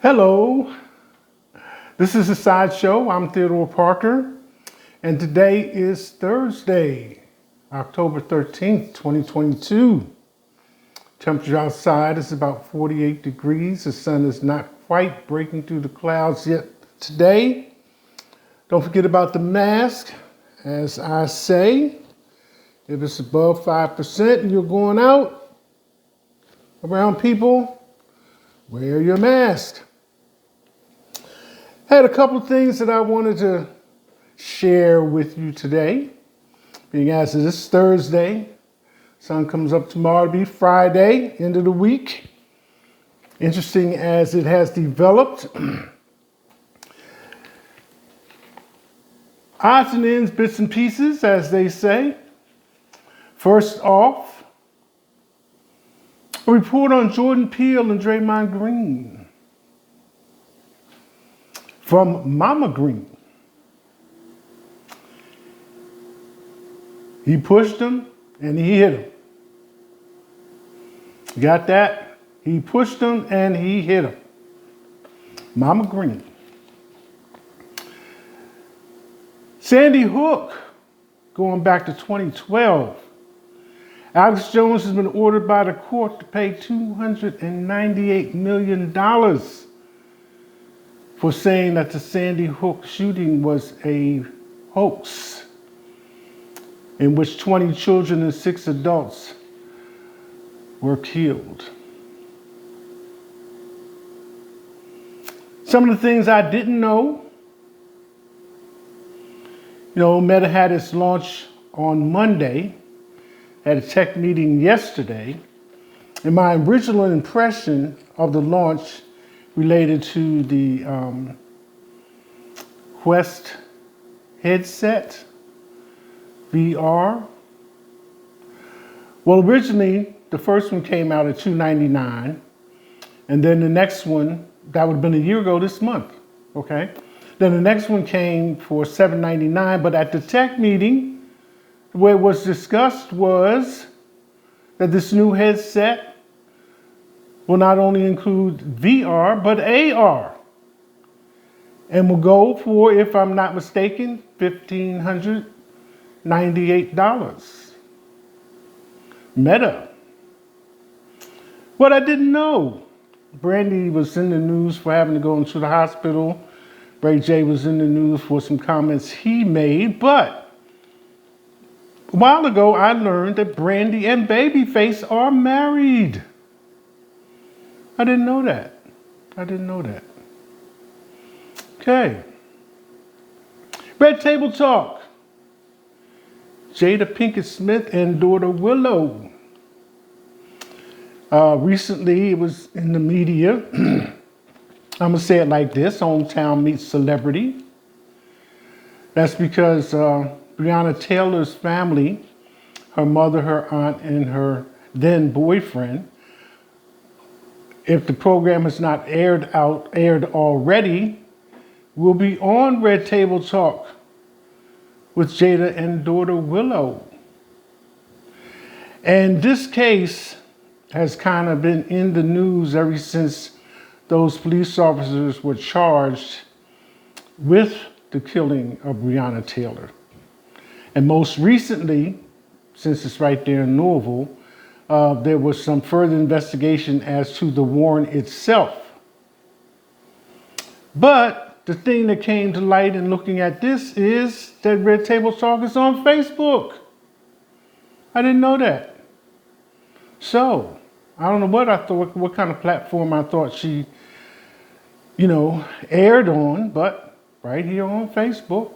Hello, this is The Sideshow. I'm Theodore Parker, and today is Thursday, October 13th, 2022. Temperature outside is about 48 degrees. The sun is not quite breaking through the clouds yet today. Don't forget about the mask. As I say, if it's above 5% and you're going out around people, wear your mask. Had a couple of things that I wanted to share with you today. Being as it is Thursday, sun comes up tomorrow to be Friday, end of the week. Interesting as it has developed. Odds and ends, bits and pieces, as they say. First off, a report on Jordan Peele and Draymond Green. From Mama Green. He pushed him and he hit him. Got that? He pushed him and he hit him. Mama Green. Sandy Hook, going back to 2012. Alex Jones has been ordered by the court to pay $298 million for saying that the Sandy Hook shooting was a hoax in which 20 children and 6 adults were killed. Some of the things I didn't know. Meta had its launch on Monday, had a tech meeting yesterday, and my original impression of the launch related to the Quest headset, VR. Well, originally, the first one came out at $299, and then the next one, that would have been a year ago this month, okay? Then the next one came for $799, but at the tech meeting, the way it was discussed was that this new headset will not only include VR, but AR. And will go for, if I'm not mistaken, $1,598. Meta. What I didn't know. Brandy was in the news for having to go into the hospital. Ray J was in the news for some comments he made. But a while ago, I learned that Brandy and Babyface are married. I didn't know that. Okay. Red Table Talk. Jada Pinkett Smith and daughter Willow. Recently, it was in the media. I'm going to say it like this. Hometown meets celebrity. That's because Breonna Taylor's family, her mother, her aunt, and her then boyfriend, if the program has not aired already, will be on Red Table Talk with Jada and daughter Willow. And this case has kind of been in the news ever since those police officers were charged with the killing of Breonna Taylor. And most recently, since it's right there in Louisville, there was some further investigation as to the warrant itself. But the thing that came to light in looking at this is that Red Table Talk is on Facebook. I didn't know that. So, I don't know what kind of platform I thought she, aired on, but right here on Facebook.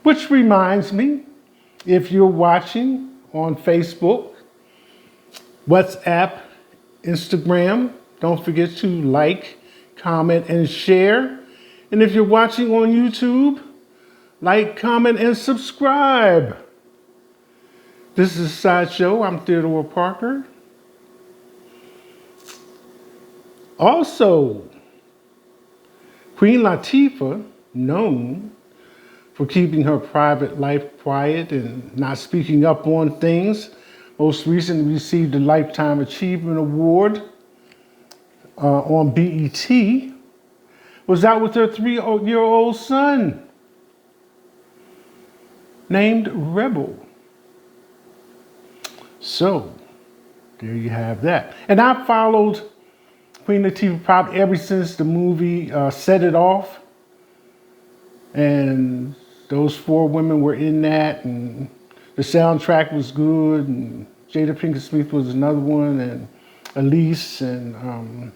Which reminds me, if you're watching on Facebook, WhatsApp, Instagram, don't forget to like, comment, and share. And if you're watching on YouTube, like, comment, and subscribe. This is Sideshow. I'm Theodore Parker. Also, Queen Latifah, known for keeping her private life quiet and not speaking up on things, most recently received a Lifetime Achievement Award on BET was out with her 3-year-old son named Rebel. So, there you have that. And I followed Queen Latifah probably ever since the movie Set It Off. And those 4 women were in that, and the soundtrack was good, and Jada Pinkett Smith was another one, and Elise, and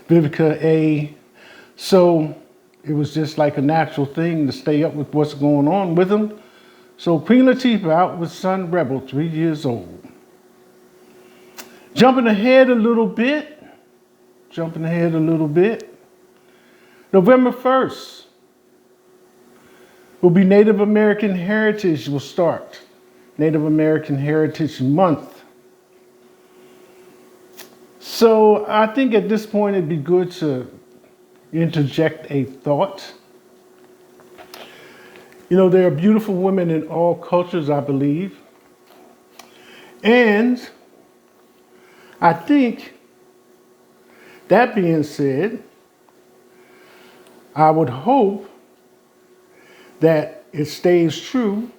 Vivica A. So it was just like a natural thing to stay up with what's going on with them. So Queen Latifah out with son Rebel, 3 years old. Jumping ahead a little bit. November 1st will be Native American Heritage will start. Native American Heritage Month. So I think at this point it'd be good to interject a thought. You know, there are beautiful women in all cultures, I believe. And I think, that being said, I would hope that it stays true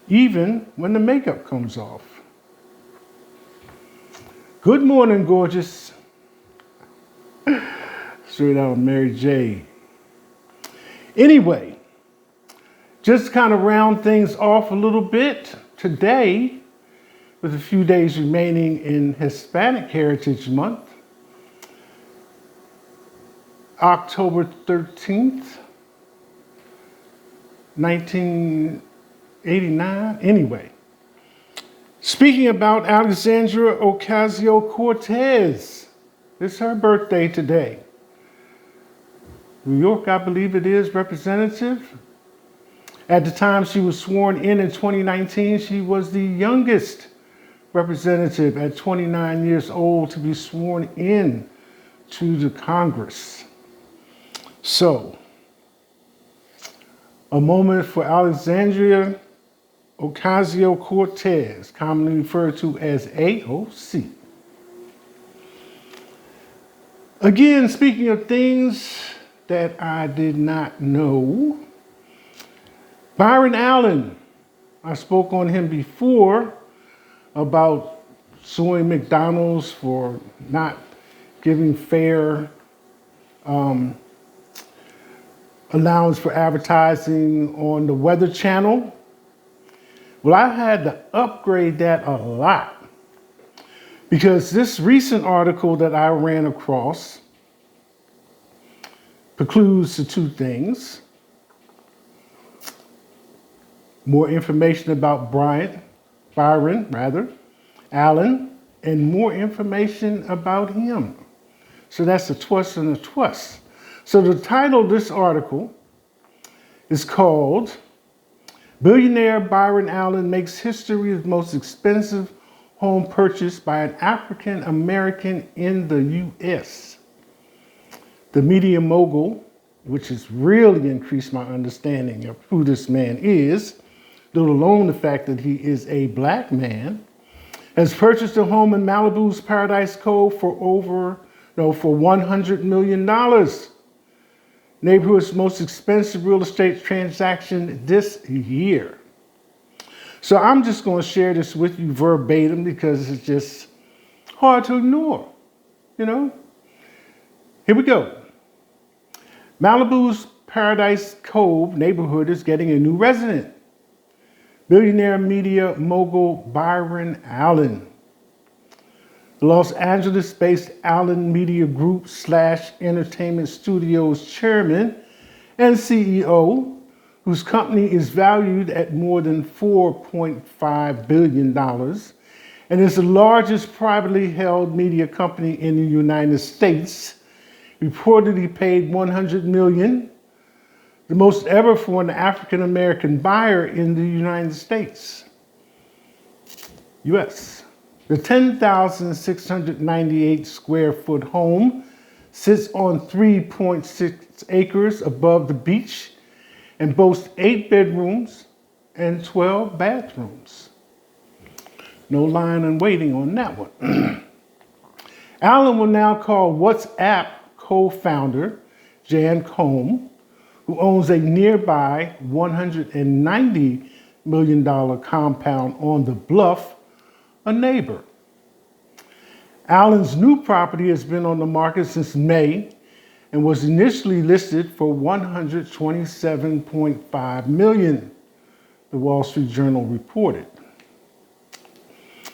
even when the makeup comes off. Good morning, gorgeous. Straight out of Mary J. Anyway, just to kind of round things off a little bit, today, with a few days remaining in Hispanic Heritage Month, October 13th, 1989. Anyway, speaking about Alexandria Ocasio-Cortez, it's her birthday today. New York, I believe it is, representative. At the time she was sworn in 2019, she was the youngest representative at 29 years old to be sworn in to the Congress. So, a moment for Alexandria Ocasio-Cortez, commonly referred to as AOC. Again, speaking of things that I did not know, Byron Allen, I spoke on him before about suing McDonald's for not giving fair allowance for advertising on the Weather Channel. Well, I had to upgrade that a lot because this recent article that I ran across precludes the 2 things. More information about Byron Allen, and more information about him. So that's a twist and a twist. So the title of this article is called Billionaire Byron Allen Makes History as Most Expensive Home Purchase by an African American in the U.S. The media mogul, which has really increased my understanding of who this man is, let alone the fact that he is a black man, has purchased a home in Malibu's Paradise Cove for $100 million. Neighborhood's most expensive real estate transaction this year. So I'm just going to share this with you verbatim because it's just hard to ignore, you know? Here we go. Malibu's Paradise Cove neighborhood is getting a new resident. Billionaire media mogul Byron Allen. The Los Angeles-based Allen Media Group / Entertainment Studios chairman and CEO, whose company is valued at more than $4.5 billion and is the largest privately held media company in the United States, reportedly paid $100 million, the most ever for an African-American buyer in the United States, U.S. The 10,698 square foot home sits on 3.6 acres above the beach and boasts 8 bedrooms and 12 bathrooms. No lying and waiting on that one. Allen will now call WhatsApp co-founder Jan Combe, who owns a nearby $190 million compound on the Bluff, a neighbor. Allen's new property has been on the market since May and was initially listed for $127.5 million, the Wall Street Journal reported.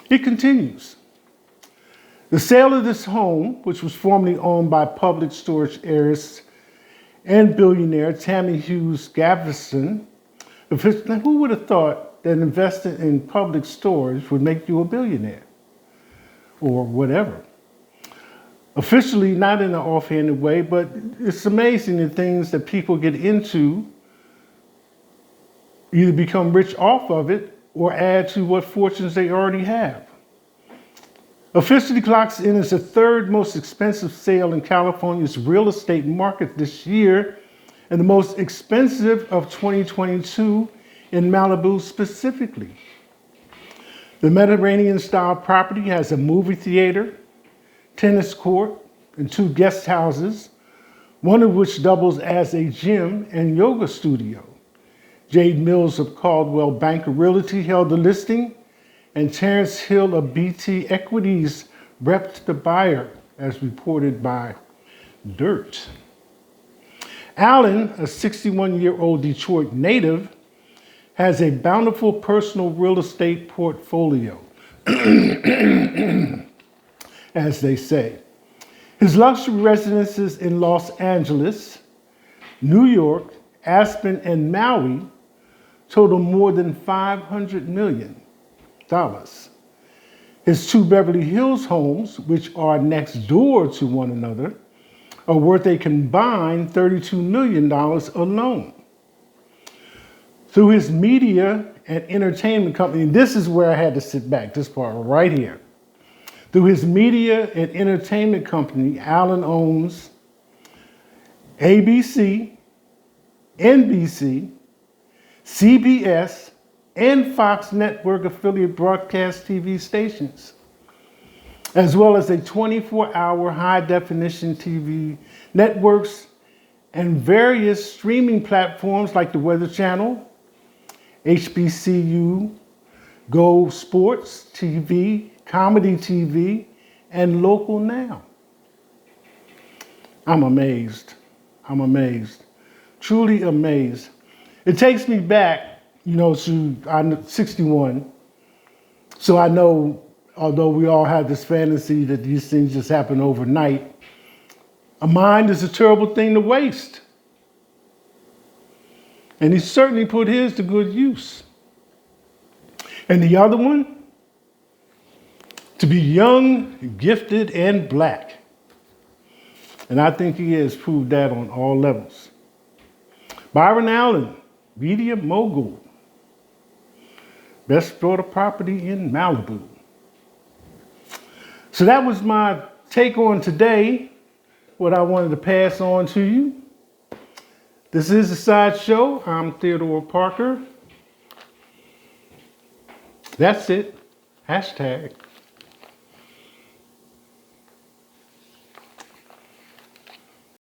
It continues. The sale of this home, which was formerly owned by Public Storage heiress and billionaire Tammy Hughes Gaveston, who would have thought that investing in public storage would make you a billionaire or whatever? Officially, not in an offhanded way, but it's amazing the things that people get into either become rich off of it or add to what fortunes they already have. Officially clocks in as the third most expensive sale in California's real estate market this year and the most expensive of 2022 in Malibu specifically. The Mediterranean-style property has a movie theater, tennis court, and 2 guest houses, one of which doubles as a gym and yoga studio. Jade Mills of Caldwell Banker Realty held the listing, and Terrence Hill of BT Equities repped the buyer, as reported by Dirt. Allen, a 61-year-old Detroit native, has a bountiful personal real estate portfolio, as they say. His luxury residences in Los Angeles, New York, Aspen, and Maui total more than $500 million. His 2 Beverly Hills homes, which are next door to one another, are worth a combined $32 million alone. Through his media and entertainment company, and this is where I had to sit back, this part right here. Through his media and entertainment company, Allen owns ABC, NBC, CBS, and Fox Network affiliate broadcast TV stations, as well as a 24-hour high-definition TV networks and various streaming platforms like the Weather Channel, HBCU, Go Sports TV, Comedy TV, and Local Now. I'm amazed. Truly amazed. It takes me back, I'm 61. So I know, although we all have this fantasy that these things just happen overnight, a mind is a terrible thing to waste. And he certainly put his to good use. And the other one, to be young, gifted, and black. And I think he has proved that on all levels. Byron Allen, media mogul. Best bought a property in Malibu. So that was my take on today, what I wanted to pass on to you. This is The Side Show. I'm Theodore Parker. That's it. Hashtag.